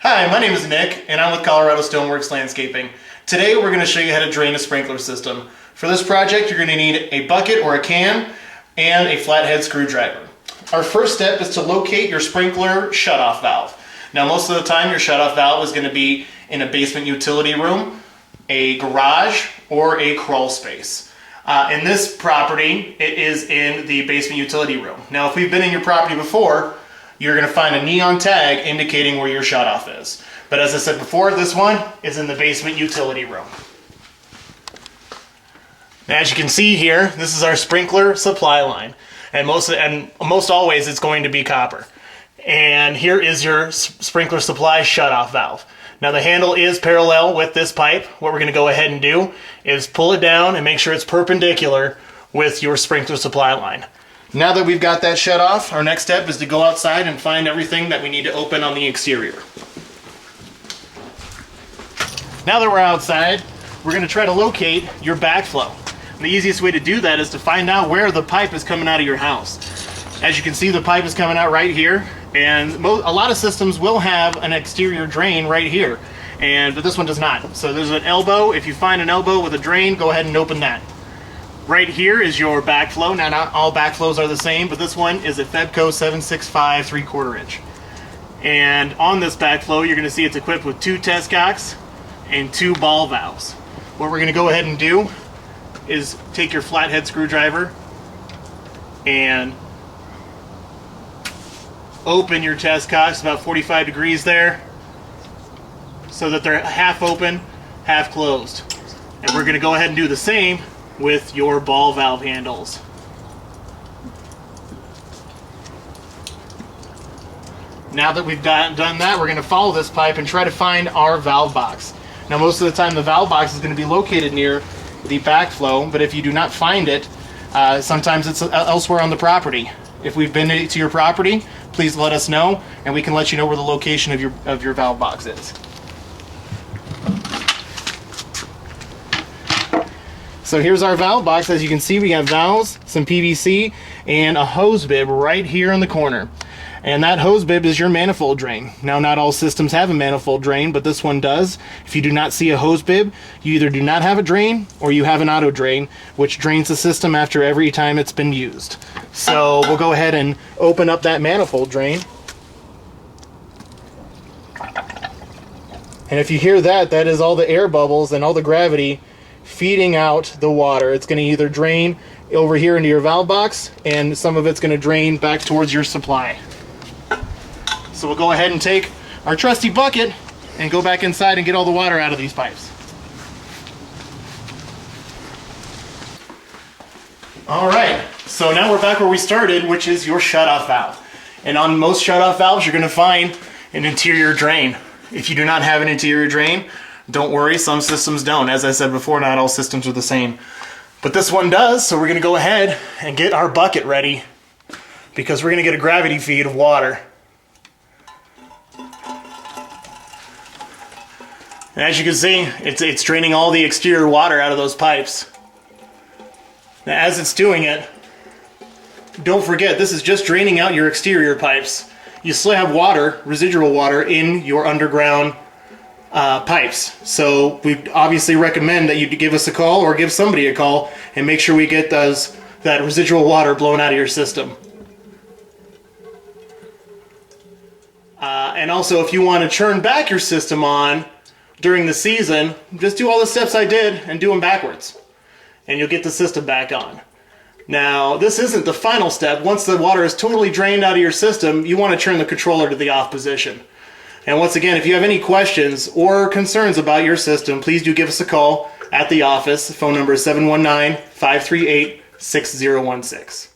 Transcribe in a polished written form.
Hi, my name is Nick, and I'm with Colorado Stoneworks Landscaping. Today we're going to show you how to drain a sprinkler system. For this project, you're going to need a bucket or a can and a flathead screwdriver. Our first step is to locate your sprinkler shutoff valve. Now, most of the time, your shutoff valve is going to be in a basement utility room, a garage, or a crawl space. In this property, it is in the basement utility room. Now, if we've been in your property before, you're going to find a neon tag indicating where your shutoff is. But as I said before, this one is in the basement utility room. Now, as you can see here, this is our sprinkler supply line. And most always it's going to be copper. And here is your sprinkler supply shutoff valve. Now, the handle is parallel with this pipe. What we're going to go ahead and do is pull it down and make sure it's perpendicular with your sprinkler supply line. Now that we've got that shut off, our next step is to go outside and find everything that we need to open on the exterior. Now that we're outside, we're going to try to locate your backflow. And the easiest way to do that is to find out where the pipe is coming out of your house. As you can see, the pipe is coming out right here, and a lot of systems will have an exterior drain right here, but this one does not. So there's an elbow. If you find an elbow with a drain, go ahead and open that. Right here is your backflow. Now, not all backflows are the same, but this one is a Febco 765 3/4 inch. And on this backflow, you're going to see it's equipped with 2 test cocks and 2 ball valves. What we're going to go ahead and do is take your flathead screwdriver and open your test cocks about 45 degrees there so that they're half open, half closed. And we're going to go ahead and do the same with your ball valve handles. Now that we've done that, we're going to follow this pipe and try to find our valve box. Now, most of the time the valve box is going to be located near the backflow, but if you do not find it, sometimes it's elsewhere on the property. If we've been to your property, please let us know, and we can let you know where the location of your valve box is. So here's our valve box. As you can see, we have valves, some PVC, and a hose bib right here in the corner. And that hose bib is your manifold drain. Now, not all systems have a manifold drain, but this one does. If you do not see a hose bib, you either do not have a drain or you have an auto drain, which drains the system after every time it's been used. So we'll go ahead and open up that manifold drain. And if you hear that, that is all the air bubbles and all the gravity feeding out the water. It's going to either drain over here into your valve box, and some of it's going to drain back towards your supply. So we'll go ahead and take our trusty bucket and go back inside and get all the water out of these pipes. All right, so now we're back where we started, which is your shutoff valve. And on most shutoff valves, you're going to find an interior drain. If you do not have an interior drain, don't worry, some systems don't. As I said before, not all systems are the same. But this one does, so we're going to go ahead and get our bucket ready because we're going to get a gravity feed of water. And as you can see, it's draining all the exterior water out of those pipes. Now, as it's doing it, don't forget, this is just draining out your exterior pipes. You still have water, residual water, in your underground pipes. So we obviously recommend that you give us a call or give somebody a call and make sure we get that residual water blown out of your system. And also, if you want to turn back your system on during the season, just do all the steps I did and do them backwards, and you'll get the system back on. Now, this isn't the final step. Once the water is totally drained out of your system, you want to turn the controller to the off position. And once again, if you have any questions or concerns about your system, please do give us a call at the office. The phone number is 719-538-6016.